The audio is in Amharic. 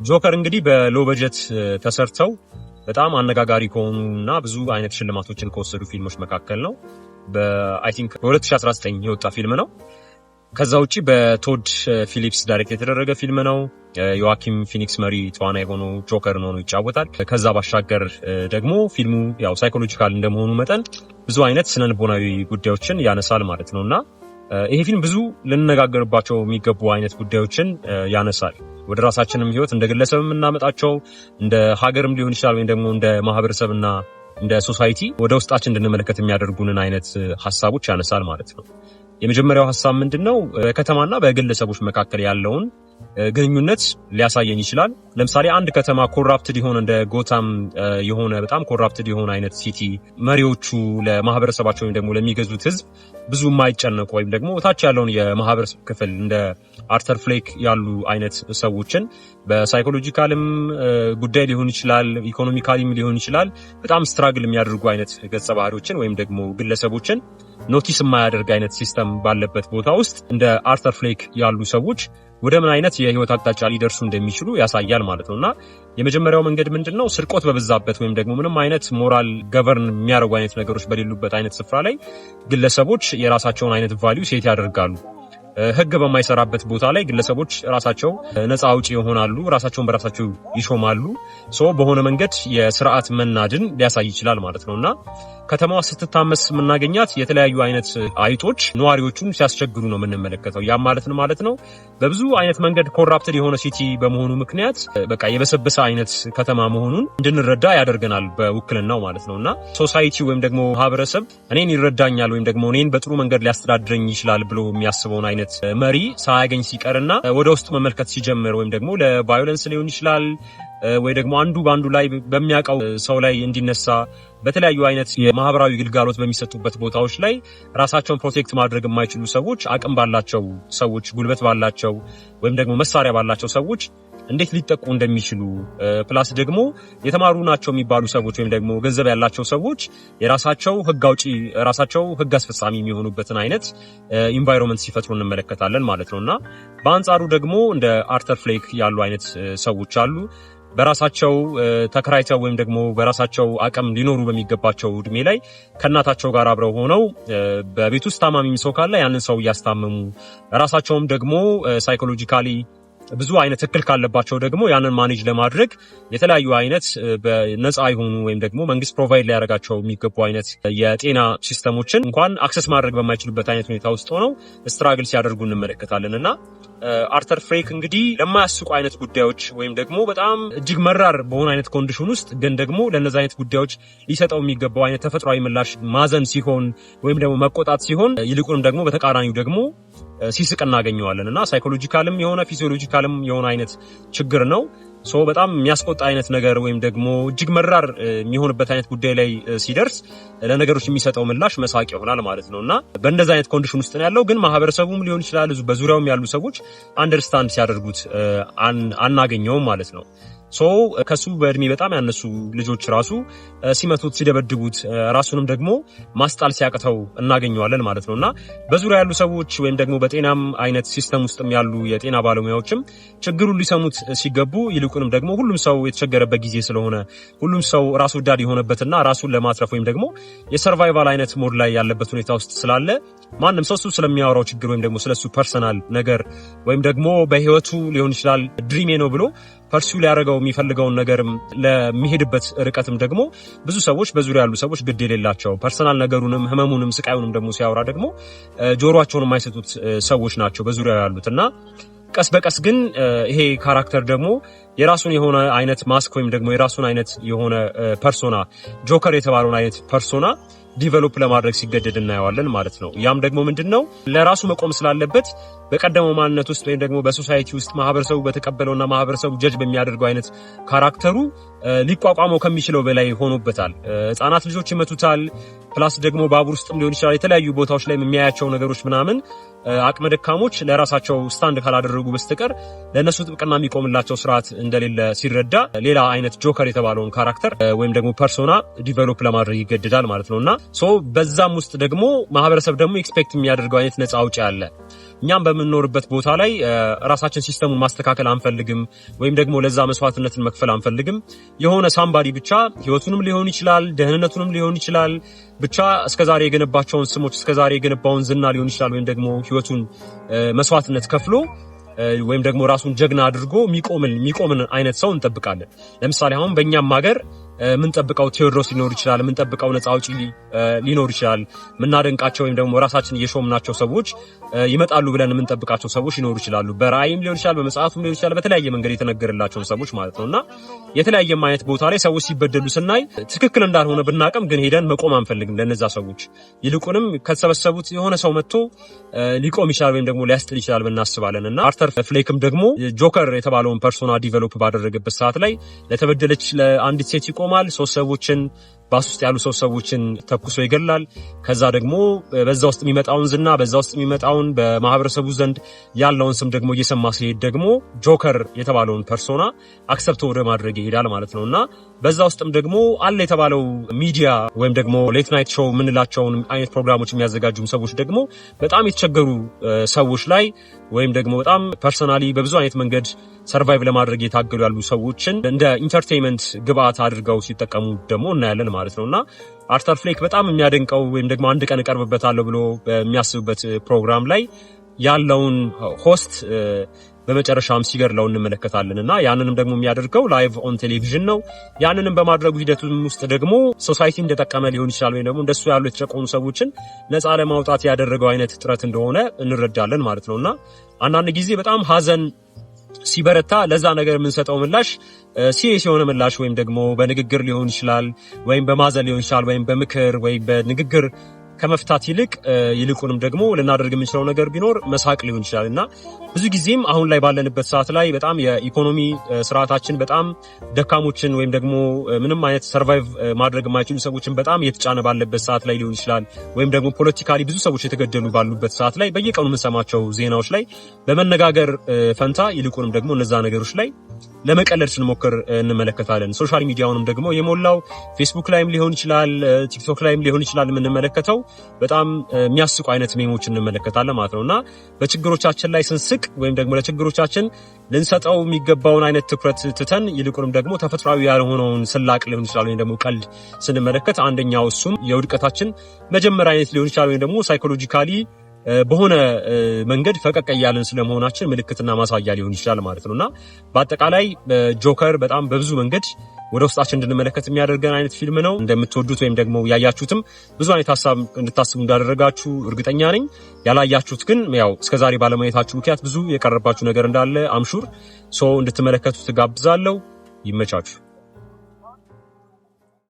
ጆከር እንግዲህ በሎ በጀት ተሰርተው በጣም አነጋጋሪ ከሆኑና ብዙ አይነት ሽልማቶችን ከወሰዱ ፊልሞች መካከል ነው። በአይ ቲንክ በ2019 የወጣ ፊልም ነው። ከዛ ውጪ በቶድ ፊሊፕስ ዳይሬክት የተደረገ ፊልም ነው። ዮአኪም ፊኒክስ መሪ ተዋናይ ሆኖ ጆከርን ሆኖ ይጫወታል። ከዛ ባሻገር ደግሞ ፊልሙ ያው ሳይኮሎጂካል እንደመሆኑ መጠን ብዙ አይነት ስነልቦናዊ ጉዳዮችን ያነሳል ማለት ነውና ይሄ ፊልም ብዙ ልንነጋገርባቸው የሚገቡ አይነት ጉዳዮችን ያነሳል። ወደ ራሳችንም ህይወት እንደ ግለሰብም እናመጣቸው እንደ ሀገርም ሊሆን ይችላል ወይም ደግሞ እንደ ማህበረሰብና እንደ ሶሳይቲ ወደ ውስጣችን እንድንመለከት የሚያደርጉንን አይነት ሐሳቦች ያነሳል ማለት ነው። የመጀመሪያው ሐሳብ ምንድነው? በከተማና በግለሰቦች መካከል ያለውን ግንኙነት ሊያሳየን ይችላል። ለምሳሌ አንድ ከተማ ኮራፕትድ የሆነ እንደ ጎታም የሆነ በጣም ኮራፕትድ የሆነ አይነት ሲቲ መሪዎቹ ለማህበረሰባቸው ወይም ደግሞ ለሚገዙት ህዝብ ብዙ የማይጨነቁ ወይም ደግሞ ታች ያለውን የማህበረሰብ ክፍል እንደ አርተር ፍሌክ ያሉ አይነት ሰዎችን በሳይኮሎጂካልም ጉዳይ ሊሆን ይችላል፣ ኢኮኖሚካሊም ሊሆን ይችላል በጣም ስትራግል የሚያደርጉ አይነት ገጸ ባህሪዎችን ወይም ደግሞ ግለሰቦችን ኖቲስ የማያደርግ አይነት ሲስተም ባለበት ቦታ ውስጥ እንደ አርተር ፍሌክ ያሉ ሰዎች ወደ ምን አይነት የህይወት አቅጣጫ ሊደርሱ እንደሚችሉ ያሳያል ማለት ነውና የመጀመሪያው መንገድ ምንድነው? ስርቆት በበዛበት ወይም ደግሞ ምንም አይነት ሞራል ገቨርን የሚያደርጉ አይነት ነገሮች በሌሉበት አይነት ስፍራ ላይ ግለሰቦች የራሳቸውን አይነት ቫልዩ ሴት ያደርጋሉ። ህግ በማይሰራበት ቦታ ላይ ግለሰቦች ራሳቸው ነፃ አውጪ ይሆናሉ፣ ራሳቸውን በራሳቸው ይሾማሉ። በሆነ መንገድ የስርዓት መናድን ሊያሳይ ይችላል ማለት ነውና ከተማዋ ስትታመስ የምናገኛት የተለያዩ አይነት አይጦች ነዋሪዎቹን ሲያስቸግሩ ነው የምንመለከተው። ያም ማለት ነው በብዙ አይነት መንገድ ኮራፕትድ የሆነ ሲቲ በመሆኑ ምክንያት በቃ የበሰበሰ አይነት ከተማ መሆኑን እንድንረዳ ያደርገናል በውክልናው ማለት ነውና ሶሳይቲ ወይም ደግሞ ማህበረሰብ እኔን ይረዳኛል ወይም ደግሞ እኔን በጥሩ መንገድ ሊያስተዳድረኝ ይችላል ብሎ የሚያስበውን አይነት መሪ ሳያገኝ ሲቀርና ወደ ውስጥ መመልከት ሲጀምር ወይም ደግሞ ለቫዮለንስ ሊሆን ይችላል ወይ ደግሞ አንዱ ባንዱ ላይ በሚያውቀው ሰው ላይ እንዲነሳ በተለያዩ አይነት የማህበራዊ ግልጋሎት በሚሰጡበት ቦታዎች ላይ ራሳቸውን ፕሮቴክት ማድረግ የማይችሉ ሰዎች አቅም ባላቸው ሰዎች ጉልበት ባላቸው ወይም ደግሞ መሳሪያ ባላቸው ሰዎች እንዴት ሊጠቁ እንደሚችሉ ፕላስ ደግሞ የተማሩ ናቸው የሚባሉ ሰዎች ወይም ደግሞ ገንዘብ ያላቸው ሰዎች የራሳቸው ህግ አውጪ ራሳቸው ህግ አስፈጻሚ የሚሆኑበትን አይነት ኢንቫይሮንመንት ሲፈጥሩ እንመለከታለን ማለት ነውና በአንጻሩ ደግሞ እንደ አርተር ፍሌክ ያሉ አይነት ሰዎች አሉ። በራሳቸው ተከራይተው ወይም ደግሞ በራሳቸው አቅም ሊኖሩ በሚገባቸው እድሜ ላይ ከእናታቸው ጋር አብረው ሆነው በቤት ውስጥ ታማሚም ሰው ካለ ያንን ሰው እያስታመሙ ራሳቸውም ደግሞ ሳይኮሎጂካሊ ብዙ አይነት እክል ካለባቸው ደግሞ ያንን ማኔጅ ለማድረግ የተለያዩ አይነት በነፃ የሆኑ ወይም ደግሞ መንግስት ፕሮቫይድ ሊያደርጋቸው የሚገቡ አይነት የጤና ሲስተሞችን እንኳን አክሰስ ማድረግ በማይችሉበት አይነት ሁኔታ ውስጥ ሆነው ስትራግል ሲያደርጉ እንመለከታለንና አርተር ፍሌክ እንግዲህ ለማያስቁ አይነት ጉዳዮች ወይም ደግሞ በጣም እጅግ መራር በሆነ አይነት ኮንዲሽን ውስጥ ግን ደግሞ ለነዛ አይነት ጉዳዮች ሊሰጠው የሚገባው አይነት ተፈጥሯዊ ምላሽ ማዘን ሲሆን ወይም ደግሞ መቆጣት ሲሆን ይልቁንም ደግሞ በተቃራኒው ደግሞ ሲስቅ እናገኘዋለን እና ሳይኮሎጂካልም የሆነ ፊዚዮሎጂካልም የሆነ አይነት ችግር ነው። በጣም የሚያስቆጣ አይነት ነገር ወይም ደግሞ እጅግ መራር የሚሆንበት አይነት ጉዳይ ላይ ሲደርስ ለነገሮች የሚሰጠው ምላሽ መሳቅ ይሆናል ማለት ነውና በእንደዛ አይነት ኮንዲሽን ውስጥ ነው ያለው። ግን ማህበረሰቡም ሊሆን ይችላል በዙሪያውም ያሉ ሰዎች አንደርስታንድ ሲያደርጉት አናገኘውም ማለት ነው። ከሱ በእድሜ በጣም ያነሱ ልጆች ራሱ ሲመቱት ሲደበድቡት ራሱንም ደግሞ ማስጣል ሲያቅተው እናገኘዋለን ማለት ነውና በዙሪያ ያሉ ሰዎች ወይም ደግሞ በጤናም አይነት ሲስተም ውስጥም ያሉ የጤና ባለሙያዎችም ችግሩን ሊሰሙት ሲገቡ ይልቁንም ደግሞ ሁሉም ሰው የተቸገረበት ጊዜ ስለሆነ ሁሉም ሰው ራስ ወዳድ የሆነበትና ራሱን ለማትረፍ ወይም ደግሞ የሰርቫይቫል አይነት ሞድ ላይ ያለበት ሁኔታ ውስጥ ስላለ ማንም ሰው እሱ ስለሚያወራው ችግር ወይም ደግሞ ስለሱ ፐርሰናል ነገር ወይም ደግሞ በህይወቱ ሊሆን ይችላል ድሪሜ ነው ብሎ ፐርሱ ሊያደርገው የሚፈልገውን ነገርም ለሚሄድበት ርቀትም ደግሞ ብዙ ሰዎች በዙሪያ ያሉ ሰዎች ግድ የሌላቸው ፐርሰናል ነገሩንም ህመሙንም ስቃዩንም ደግሞ ሲያወራ ደግሞ ጆሮአቸውን የማይሰጡት ሰዎች ናቸው በዙሪያው ያሉትና ቀስ በቀስ ግን ይሄ ካራክተር ደግሞ የራሱን የሆነ አይነት ማስክ ወይም ደግሞ የራሱን አይነት የሆነ ፐርሶና ጆከር የተባለውን አይነት ፐርሶና ዲቨሎፕ ለማድረግ ሲገደድ እናየዋለን ማለት ነው። ያም ደግሞ ምንድነው ለራሱ መቆም ስላለበት በቀደመው ማንነት ውስጥ ወይም ደግሞ በሶሳይቲ ውስጥ ማህበረሰቡ በተቀበለውና ማህበረሰቡ ጀጅ በሚያደርገው አይነት ካራክተሩ ሊቋቋመው ከሚችለው በላይ ሆኖበታል። ህፃናት ልጆች ይመቱታል። ፕላስ ደግሞ ባቡር ውስጥም ሊሆን ይችላል የተለያዩ ቦታዎች ላይ የሚያያቸው ነገሮች ምናምን አቅመ ደካሞች ለራሳቸው ስታንድ ካላደረጉ በስተቀር ለነሱ ጥብቅና የሚቆምላቸው ስርዓት እንደሌለ ሲረዳ ሌላ አይነት ጆከር የተባለውን ካራክተር ወይም ደግሞ ፐርሶና ዲቨሎፕ ለማድረግ ይገደዳል ማለት ነውና በዛም ውስጥ ደግሞ ማህበረሰብ ደግሞ ኤክስፔክት የሚያደርገው አይነት ነፃ አውጪ አለ። እኛም በመኖርበት ቦታ ላይ ራሳችን ሲስተሙን ማስተካከል አንፈልግም ወይም ደግሞ ለዛ መስዋዕትነትን መክፈል አንፈልግም የሆነ ሳምባዲ ብቻ ህይወቱንም ሊሆን ይችላል ደህንነቱንም ሊሆን ይችላል ብቻ እስከዛሬ የገነባቸውን ስሞች እስከዛሬ የገነባውን ዝና ሊሆን ይችላል ወይም ደግሞ ህይወቱን መስዋዕትነት ከፍሎ ወይም ደግሞ ራሱን ጀግና አድርጎ የሚቆምን አይነት ሰው እንጠብቃለን ለምሳሌ አሁን በእኛም ሀገር ምን ጠብቀው ቴዎድሮስ ሊኖር ይችላል ምን ጠብቀው ነፃ አውጪ ሊኖር ይችላል ምናደንቃቸው ወይም ደግሞ ራሳችን እየሾምናቸው ሰዎች ይመጣሉ ብለን ምን ጠብቃቸው ሰዎች ሊኖሩ ይችላሉ በራእይም ሊሆን ይችላል በመጽሐፉም ሊሆን ይችላል በተለያየ መንገድ የተነገረላቸው ሰዎች ማለት ነውና የተለያየ ማየት ቦታ ላይ ሰዎች ሲበደሉ ስናይ ትክክል እንዳልሆነ ብናቀም ግን ሄደን መቆም አንፈልግም ለነዛ ሰዎች ይልቁንም ከተሰበሰቡት የሆነ ሰው መጥቶ ሊቆም ይችላል ወይም ደግሞ ሊያስጥል ይችላል ብናስባለንና አርተር ፍሌክም ደግሞ ጆከር የተባለውን ፐርሶና ዲቨሎፕ ባደረገበት ሰዓት ላይ ለተበደለች ለአንዲት ሴት ይቆማል ሶስት ሰዎችን ባስ ውስጥ ያሉ ሰዎችን ተኩሶ ይገላል ከዛ ደግሞ በዛ ውስጥ የሚመጣውን ዝና በዛ ውስጥ የሚመጣውን በማህበረሰቡ ዘንድ ያለውን ስም ደግሞ እየሰማ ሲሄድ ደግሞ ጆከር የተባለውን ፐርሶና አክሰፕት ወደ ማድረግ ይሄዳል ማለት ነውና በዛ ውስጥም ደግሞ አለ የተባለው ሚዲያ ወይም ደግሞ ሌት ናይት ሾው ምንላቸውን አይነት ፕሮግራሞች የሚያዘጋጁም ሰዎች ደግሞ በጣም የተቸገሩ ሰዎች ላይ ወይም ደግሞ በጣም ፐርሰናሊ በብዙ አይነት መንገድ ሰርቫይቭ ለማድረግ የታገሉ ያሉ ሰዎችን እንደ ኢንተርቴይንመንት ግብአት አድርገው ሲጠቀሙ ደግሞ እናያለን ማለት ነውና አርተር ፍሌክ በጣም የሚያደንቀው ወይም ደግሞ አንድ ቀን እቀርብበታለሁ ብሎ በሚያስብበት ፕሮግራም ላይ ያለውን ሆስት በመጨረሻም ሲገድለው እንመለከታለንና ያንንም ደግሞ የሚያደርገው ላይቭ ኦን ቴሌቪዥን ነው ያንንም በማድረጉ ሂደቱም ውስጥ ደግሞ ሶሳይቲ እንደተጠቀመ ሊሆን ይችላል ወይ ደግሞ እንደሱ ያሉ የተጨቆኑ ሰዎችን ነፃ ለማውጣት ያደረገው አይነት ጥረት እንደሆነ እንረዳለን ማለት ነውና አንዳንድ ጊዜ በጣም ሀዘን ሲበረታ ለዛ ነገር የምንሰጠው ምላሽ ሲሪየስ የሆነ ምላሽ ወይም ደግሞ በንግግር ሊሆን ይችላል ወይም በማዘን ሊሆን ይችላል ወይም በምክር ወይም በንግግር ከመፍታት ይልቁንም ደግሞ ልናደርግ የምንችለው ነገር ቢኖር መሳቅ ሊሆን ይችላልና ብዙ ጊዜም አሁን ላይ ባለንበት ሰዓት ላይ በጣም የኢኮኖሚ ስርዓታችን በጣም ደካሞችን ወይም ደግሞ ምንም አይነት ሰርቫይቭ ማድረግ የማይችሉ ሰዎችን በጣም የተጫነ ባለበት ሰዓት ላይ ሊሆን ይችላል ወይም ደግሞ ፖለቲካሊ ብዙ ሰዎች የተገደሉ ባሉበት ሰዓት ላይ በየቀኑ የምንሰማቸው ዜናዎች ላይ በመነጋገር ፈንታ ይልቁንም ደግሞ እነዛ ነገሮች ላይ ለመቀለድ ስንሞክር እንመለከታለን ሶሻል ሚዲያውንም ደግሞ የሞላው ፌስቡክ ላይም ሊሆን ይችላል ቲክቶክ ላይም ሊሆን ይችላል የምንመለከተው በጣም የሚያስቁ አይነት ሜሞች እንመለከታለን ማለት ነውና በችግሮቻችን ላይ ስንስቅ ወይም ደግሞ ለችግሮቻችን ልንሰጠው የሚገባውን አይነት ትኩረት ትተን ይልቁንም ደግሞ ተፈጥሯዊ ያልሆነውን ስላቅ ሊሆን ይችላል ወይም ደግሞ ቀልድ ስንመለከት አንደኛው እሱም የውድቀታችን መጀመሪያ አይነት ሊሆን ይችላል ወይም ደግሞ ሳይኮሎጂካሊ በሆነ መንገድ ፈቀቅ ያለን ስለመሆናችን ምልክትና ማሳያ ሊሆን ይችላል ማለት ነውና በአጠቃላይ ጆከር በጣም በብዙ መንገድ ወደ ውስጣችን እንድንመለከት የሚያደርገን አይነት ፊልም ነው እንደምትወዱት ወይም ደግሞ ያያችሁትም ብዙ አይነት ሐሳብ እንድታስቡ እንዳደረጋችሁ እርግጠኛ ነኝ ያላያችሁት ግን ያው እስከዛሬ ባለማየታችሁ ምክንያት ብዙ የቀረባችሁ ነገር እንዳለ አምሹር እንድትመለከቱት ጋብዛለሁ ይመቻችሁ